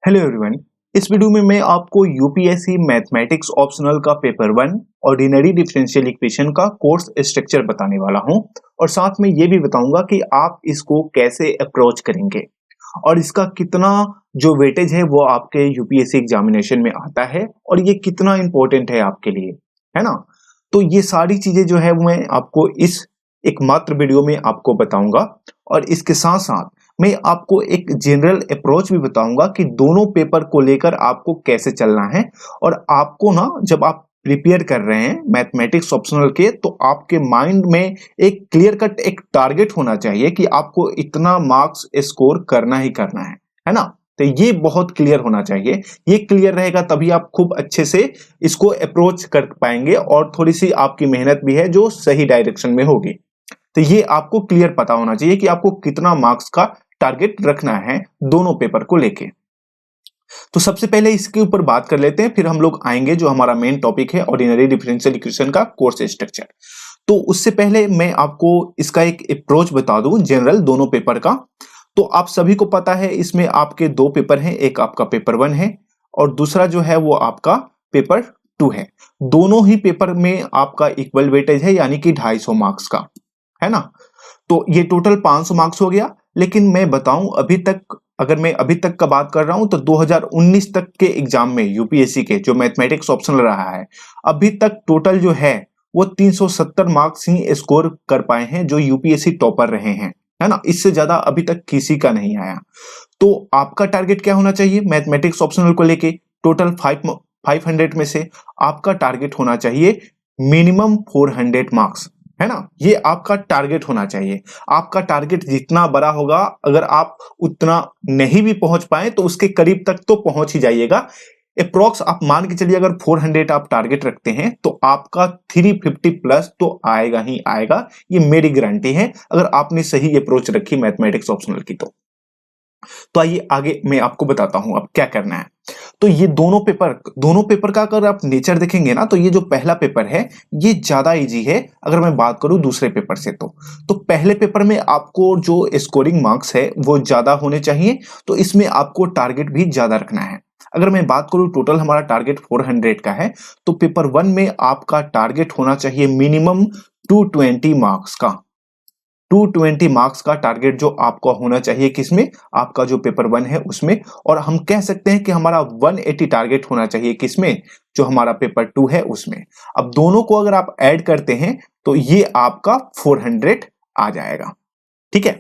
Hello everyone. इस video में मैं आपको यूपीएससी मैथमेटिक्स ऑप्शनल का पेपर 1 ऑर्डिनरी डिफरेंशियल इक्वेशन का कोर्स स्ट्रक्चर बताने वाला हूं और साथ में ये भी बताऊंगा कि आप इसको कैसे अप्रोच करेंगे और इसका कितना जो वेटेज है वो आपके यूपीएससी एग्जामिनेशन में आता है और ये कितना इंपॉर्टेंट है आपके लिए, है ना। तो ये सारी चीजें जो है वो मैं आपको इस एकमात्र वीडियो में आपको बताऊंगा और इसके साथ साथ मैं आपको एक जनरल अप्रोच भी बताऊंगा कि दोनों पेपर को लेकर आपको कैसे चलना है। और आपको ना जब आप प्रिपेयर कर रहे हैं मैथमेटिक्स ऑप्शनल के तो आपके माइंड में एक क्लियर कट एक टारगेट होना चाहिए कि आपको इतना मार्क्स स्कोर करना ही करना है ना। तो ये बहुत क्लियर होना चाहिए। ये क्लियर रहेगा तभी आप खूब अच्छे से इसको अप्रोच कर पाएंगे और थोड़ी सी आपकी मेहनत भी है जो सही डायरेक्शन में होगी। तो ये आपको क्लियर पता होना चाहिए कि आपको कितना मार्क्स का टारगेट रखना है दोनों पेपर को लेके। तो सबसे पहले इसके ऊपर बात कर लेते हैं, फिर हम लोग आएंगे जो हमारा मेन टॉपिक है ऑर्डिनरी डिफरेंशियल इक्वेशन का कोर्स स्ट्रक्चर। तो उससे पहले मैं आपको इसका एक अप्रोच बता दूं जनरल दोनों पेपर का। तो आप सभी को पता है इसमें आपके दो पेपर हैं, एक आपका पेपर 1 है और दूसरा जो है वो आपका पेपर 2 है। दोनों ही पेपर में आपका इक्वल वेटेज है यानी कि 250 मार्क्स का, है ना। तो ये टोटल 500 मार्क्स हो गया। लेकिन मैं बताऊं अभी तक, अगर मैं अभी तक का बात कर रहा हूं तो 2019 तक के एग्जाम में यूपीएससी के जो मैथमेटिक्स ऑप्शनल रहा है अभी तक टोटल जो है वो 370 मार्क्स ही स्कोर कर पाए हैं जो यूपीएससी टॉपर रहे हैं, है ना। इससे ज्यादा अभी तक किसी का नहीं आया। तो आपका टारगेट क्या होना चाहिए मैथमेटिक्स ऑप्शनल को लेके? टोटल 500 में से आपका टारगेट होना चाहिए मिनिमम 400 मार्क्स, है ना। ये आपका टारगेट होना चाहिए। आपका टारगेट जितना बड़ा होगा अगर आप उतना नहीं भी पहुंच पाए तो उसके करीब तक तो पहुंच ही जाइएगा। अप्रोक्स आप मान के चलिए अगर 400 आप टारगेट रखते हैं तो आपका 350 प्लस तो आएगा ही आएगा, ये मेरी गारंटी है अगर आपने सही अप्रोच रखी मैथमेटिक्स ऑप्शनल की तो आइए आगे मैं आपको बताता हूं अब क्या करना है। तो ये दोनों पेपर का अगर आप नेचर देखेंगे ना तो ये जो पहला पेपर है ये ज्यादा इजी है अगर मैं बात करूं दूसरे पेपर से। तो पहले पेपर में आपको जो स्कोरिंग मार्क्स है वो ज्यादा होने चाहिए, तो इसमें आपको टारगेट भी ज्यादा रखना है। अगर मैं बात करूं टोटल हमारा टारगेट 400 का है तो पेपर 1 में आपका टारगेट होना चाहिए मिनिमम 220 मार्क्स का। 220 मार्क्स का टारगेट जो आपका होना चाहिए किसमें? आपका जो पेपर 1 है उसमें। और हम कह सकते हैं कि हमारा 180 टारगेट होना चाहिए किसमें? जो हमारा पेपर 2 है उसमें। अब दोनों को अगर आप ऐड करते हैं तो ये आपका 400 आ जाएगा, ठीक है।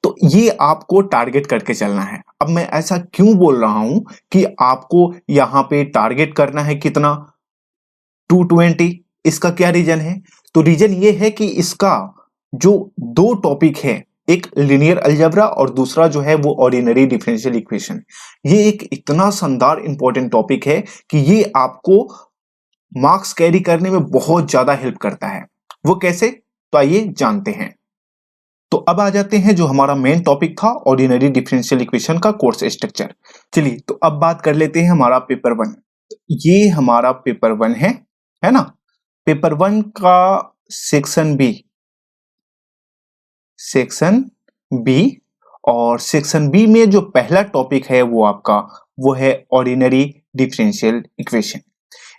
तो ये आपको टारगेट करके चलना है। अब मैं ऐसा क्यों बोल रहा हूं कि आपको यहां पे टारगेट करना है कितना? 220। इसका क्या रीजन है? तो रीजन ये है कि इसका जो दो टॉपिक है, एक लीनियर अलजेब्रा और दूसरा जो है वो ऑर्डिनरी डिफरेंशियल इक्वेशन, ये एक इतना शानदार इंपॉर्टेंट टॉपिक है कि ये आपको मार्क्स कैरी करने में बहुत ज्यादा हेल्प करता है। वो कैसे? तो आइए जानते हैं। तो अब आ जाते हैं जो हमारा मेन टॉपिक था ऑर्डिनरी डिफरेंशियल इक्वेशन का कोर्स स्ट्रक्चर। चलिए तो अब बात कर लेते हैं हमारा पेपर 1। ये हमारा पेपर 1 है ना। पेपर 1 का सेक्शन बी और सेक्शन बी में जो पहला टॉपिक है वो आपका वो है ऑर्डिनरी डिफरेंशियल इक्वेशन।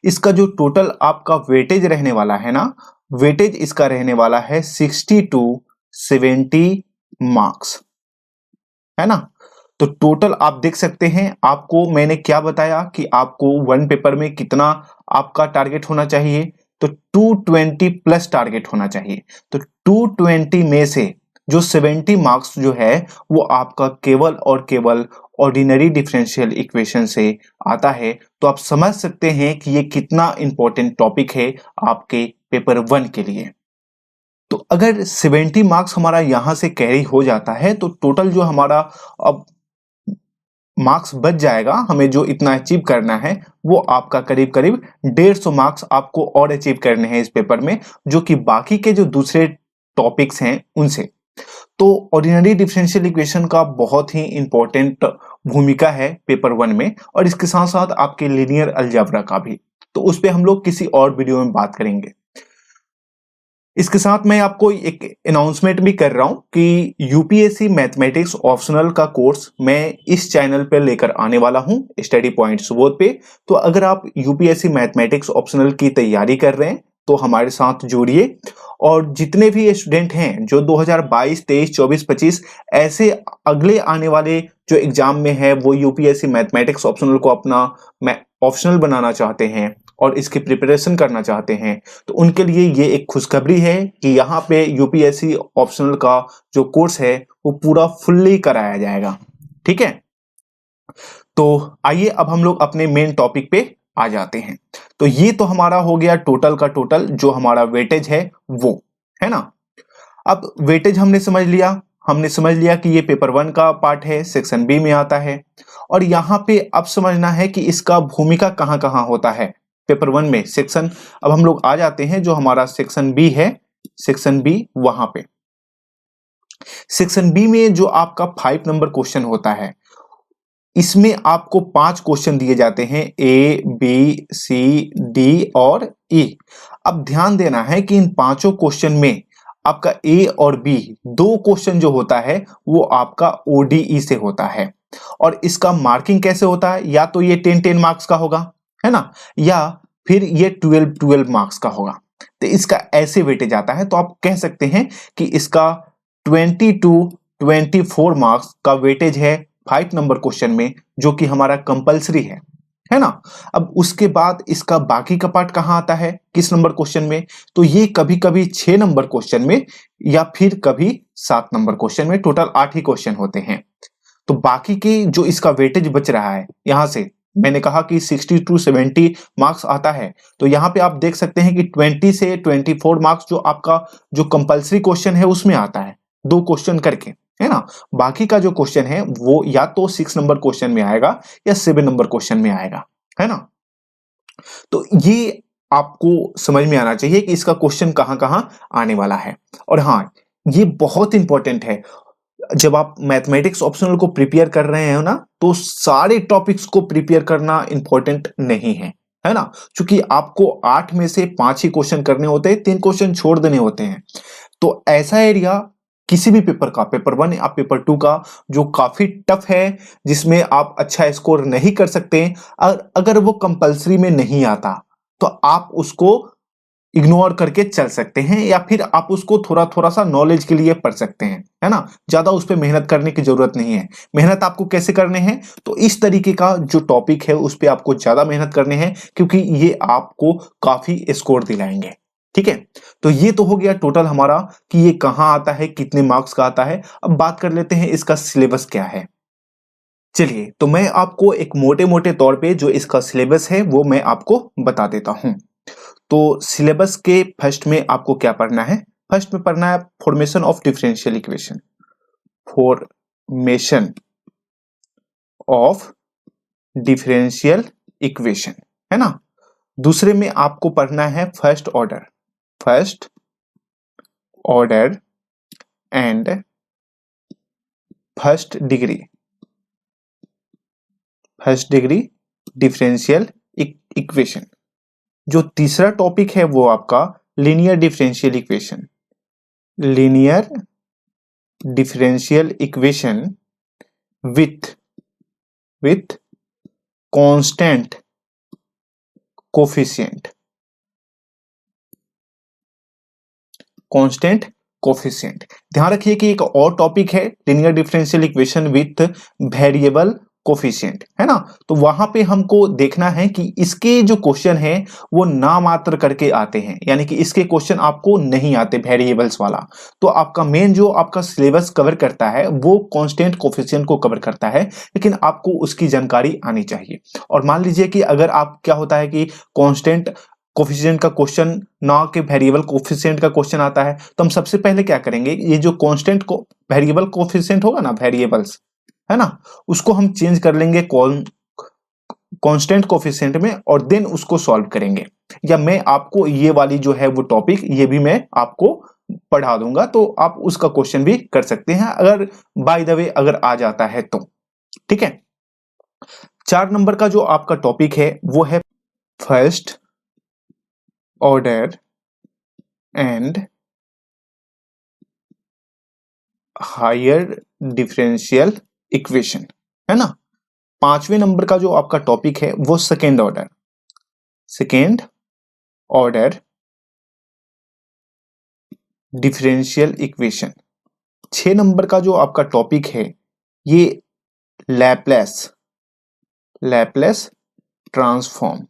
इसका जो टोटल आपका वेटेज रहने वाला है ना, वेटेज इसका रहने वाला है 60 टू 70 मार्क्स, है ना। तो टोटल आप देख सकते हैं, आपको मैंने क्या बताया कि आपको वन पेपर में कितना आपका टारगेट होना चाहिए, तो 220 प्लस टारगेट होना चाहिए। तो 220 में से जो 70 मार्क्स जो है वो आपका केवल और केवल ऑर्डिनरी डिफरेंशियल इक्वेशन से आता है। तो आप समझ सकते हैं कि ये कितना इंपॉर्टेंट टॉपिक है आपके पेपर 1 के लिए। तो अगर 70 मार्क्स हमारा यहां से कैरी हो जाता है तो टोटल जो हमारा अब मार्क्स बच जाएगा, हमें जो इतना अचीव करना है वो आपका करीब करीब 150 मार्क्स आपको और अचीव करने हैं इस पेपर में, जो कि बाकी के जो दूसरे टॉपिक्स हैं उनसे। तो ऑर्डिनरी डिफरेंशियल इक्वेशन का बहुत ही इंपॉर्टेंट भूमिका है पेपर 1 में और इसके साथ साथ आपके लीनियर अलजेब्रा का भी। तो उस पर हम लोग किसी और वीडियो में बात करेंगे। इसके साथ मैं आपको एक अनाउंसमेंट भी कर रहा हूं कि यूपीएससी मैथमेटिक्स ऑप्शनल का कोर्स मैं इस चैनल पर लेकर आने वाला हूं, स्टडी पॉइंट सुबोध पे। तो अगर आप यूपीएससी मैथमेटिक्स ऑप्शनल की तैयारी कर रहे हैं तो हमारे साथ जुड़िए, और जितने भी स्टूडेंट हैं जो 2022, 23, 24, 25 ऐसे अगले आने वाले जो एग्जाम में है वो यूपीएससी मैथमेटिक्स ऑप्शनल को अपना ऑप्शनल बनाना चाहते हैं और इसकी प्रिपरेशन करना चाहते हैं, तो उनके लिए ये एक खुशखबरी है कि यहाँ पे यूपीएससी ऑप्शनल का जो कोर्स है वो पूरा फुल्ली कराया जाएगा। ठीक है, तो आइए अब हम लोग अपने मेन टॉपिक पे आ जाते हैं। तो ये तो हमारा हो गया टोटल का टोटल, जो हमारा वेटेज है वो, है ना। अब वेटेज हमने समझ लिया कि ये पेपर 1 का पार्ट है, सेक्शन बी में आता है। और यहाँ पे अब समझना है कि इसका भूमिका कहाँ कहाँ होता है पेपर 1 में सेक्शन। अब हम लोग आ जाते हैं जो हमारा सेक्शन बी है, सेक्शन बी वहां पे। सेक्शन बी में जो आपका 5 नंबर क्वेश्चन होता है, इसमें आपको 5 क्वेश्चन दिए जाते हैं, ए बी सी डी और ई। अब ध्यान देना है कि इन पांचों क्वेश्चन में आपका ए और बी दो क्वेश्चन जो होता है वो आपका ओडीई से होता है। और इसका मार्किंग कैसे होता है, या तो ये 10-10 मार्क्स का होगा, है ना, या फिर ये 12-12 मार्क्स का होगा। तो इसका ऐसे वेटेज आता है, तो आप कह सकते हैं कि इसका 20-24 मार्क्स का वेटेज है 5 नंबर क्वेश्चन में, जो कि हमारा कंपलसरी है ना। अब उसके बाद इसका बाकी का पार्ट कहां आता है, किस नंबर क्वेश्चन में, तो ये कभी कभी 6 नंबर क्वेश्चन में या फिर कभी 7 नंबर क्वेश्चन में, टोटल 8 ही क्वेश्चन होते हैं। तो बाकी के जो इसका वेटेज बच रहा है, यहां से मैंने कहा कि 60-70 मार्क्स आता है, तो यहां पे आप देख सकते हैं कि 20 से 24 मार्क्स जो आपका जो कंपलसरी क्वेश्चन है उसमें आता है, 2 क्वेश्चन करके, है ना। बाकी का जो क्वेश्चन है वो या तो 6 नंबर क्वेश्चन में आएगा या 7 नंबर क्वेश्चन में आएगा, है ना। तो ये आपको समझ में आना चाहिए कि इसका क्वेश्चन कहां कहां आने वाला है। और हाँ, ये बहुत इंपॉर्टेंट है, जब आप मैथमेटिक्स ऑप्शनल को प्रिपेयर कर रहे हो ना, तो सारे टॉपिक्स को प्रिपेयर करना इंपॉर्टेंट नहीं है ना। क्योंकि आपको 8 में से 5 ही क्वेश्चन करने होते हैं, 3 क्वेश्चन छोड़ देने होते हैं। तो ऐसा एरिया किसी भी पेपर का, पेपर 1 या पेपर 2 का, जो काफी टफ है, जिसमें आप अच्छा स्कोर नहीं कर सकते, अगर वो कंपलसरी में नहीं आता तो आप उसको इग्नोर करके चल सकते हैं, या फिर आप उसको थोड़ा थोड़ा सा नॉलेज के लिए पढ़ सकते हैं, है ना। ज्यादा उस पर मेहनत करने की जरूरत नहीं है। मेहनत आपको कैसे करने हैं, तो इस तरीके का जो टॉपिक है उस पर आपको ज्यादा मेहनत करने हैं, क्योंकि ये आपको काफी स्कोर दिलाएंगे। ठीक है, तो ये तो हो गया टोटल हमारा कि ये कहां आता है, कितने मार्क्स का आता है। अब बात कर लेते हैं इसका सिलेबस क्या है। चलिए, तो मैं आपको एक मोटे मोटे तौर पे जो इसका सिलेबस है वो मैं आपको बता देता हूं। तो सिलेबस के फर्स्ट में आपको क्या पढ़ना है, फर्स्ट में पढ़ना है formation of differential equation, formation of differential equation, है ना। दूसरे में आपको पढ़ना है first order and first degree differential equation. जो तीसरा टॉपिक है वो आपका linear differential equation with constant coefficient. ध्यान रखिए कि एक और टॉपिक है linear differential equation with variable coefficient, है ना। तो वहां पे हमको देखना है कि इसके जो क्वेश्चन है वो नामात्र करके आते हैं, यानी कि इसके क्वेश्चन आपको नहीं आते वेरिएबल्स वाला। तो आपका मेन जो आपका सिलेबस कवर करता है वो कांस्टेंट कोफिशिएंट को कवर करता है, लेकिन आपको उसकी जानकारी आनी चाहिए। और मान लीजिए कि अगर आप क्या होता है कि कांस्टेंट कोफिशिएंट का क्वेश्चन ना के वेरिएबल कोफिशिएंट का क्वेश्चन आता है, तो हम सबसे पहले क्या करेंगे, ये जो कांस्टेंट को वेरिएबल कोफिशिएंट होगा ना, वेरिएबल्स, है ना, उसको हम चेंज कर लेंगे कांस्टेंट कोफिशिएंट में, और देन उसको सॉल्व करेंगे। या मैं आपको ये वाली जो है वो टॉपिक ये भी मैं आपको पढ़ा दूंगा, तो आप उसका क्वेश्चन भी कर सकते हैं अगर बाय द वे अगर आ जाता है तो। ठीक है, 4 नंबर का जो आपका टॉपिक है वो है first order and higher differential equation, है ना। 5वें नंबर का जो आपका टॉपिक है वो second order differential equation. 6 number का जो आपका टॉपिक है ये लैपलेस ट्रांसफॉर्म।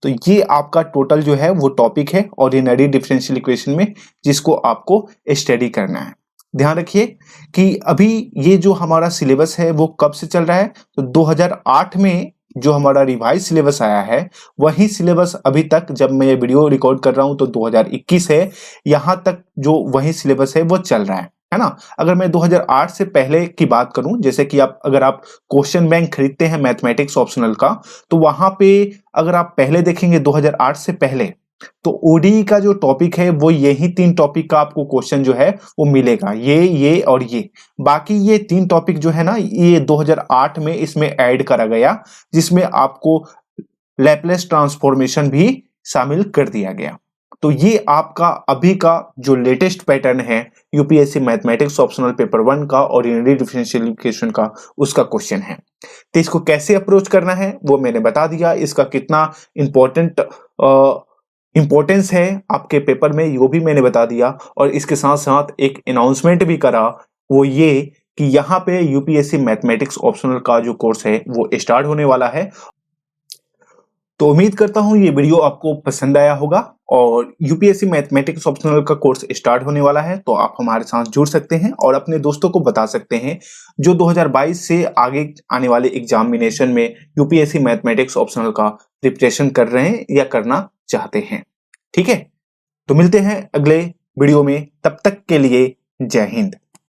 तो ये आपका टोटल जो है वो टॉपिक है ऑर्डिनरी डिफरेंशियल इक्वेशन में, जिसको आपको स्टडी करना है। ध्यान रखिए कि अभी ये जो हमारा सिलेबस है वो कब से चल रहा है, तो 2008 में जो हमारा रिवाइज सिलेबस आया है वही सिलेबस अभी तक, जब मैं ये वीडियो रिकॉर्ड कर रहा हूं तो 2021 है, यहां तक जो वही सिलेबस है वो चल रहा है ना। अगर मैं 2008 से पहले की बात करूं, जैसे कि अगर आप क्वेश्चन बैंक खरीदते हैं मैथमेटिक्स ऑप्शनल का, तो वहां पे अगर आप पहले देखेंगे 2008 से पहले, तो ओडीई का जो टॉपिक है वो यही 3 टॉपिक का आपको क्वेश्चन जो है वो मिलेगा, ये और ये। बाकी ये 3 टॉपिक जो है ना, ये 2008 में इसमें ऐड करा गया, जिसमें आपको लैपलेस ट्रांसफॉर्मेशन भी शामिल कर दिया गया। तो ये आपका अभी का जो लेटेस्ट पैटर्न है यूपीएससी मैथमेटिक्स ऑप्शनल पेपर 1 का ऑर्डिनरी डिफरेंशियल इक्वेशन का, उसका क्वेश्चन है। तो इसको कैसे अप्रोच करना है वो मैंने बता दिया, इसका कितना इंपॉर्टेंस है आपके पेपर में वो भी मैंने बता दिया, और इसके साथ साथ एक अनाउंसमेंट भी करा, वो ये कि यहाँ पे यूपीएससी मैथमेटिक्स ऑप्शनल का जो कोर्स है वो स्टार्ट होने वाला है। तो उम्मीद करता हूं ये वीडियो आपको पसंद आया होगा, और यूपीएससी मैथमेटिक्स ऑप्शनल का कोर्स स्टार्ट होने वाला है, तो आप हमारे साथ जुड़ सकते हैं और अपने दोस्तों को बता सकते हैं जो 2022 से आगे आने वाले एग्जामिनेशन में यूपीएससी मैथमेटिक्स ऑप्शनल का प्रिपरेशन कर रहे हैं या करना चाहते हैं। ठीक है, तो मिलते हैं अगले वीडियो में, तब तक के लिए जय हिंद।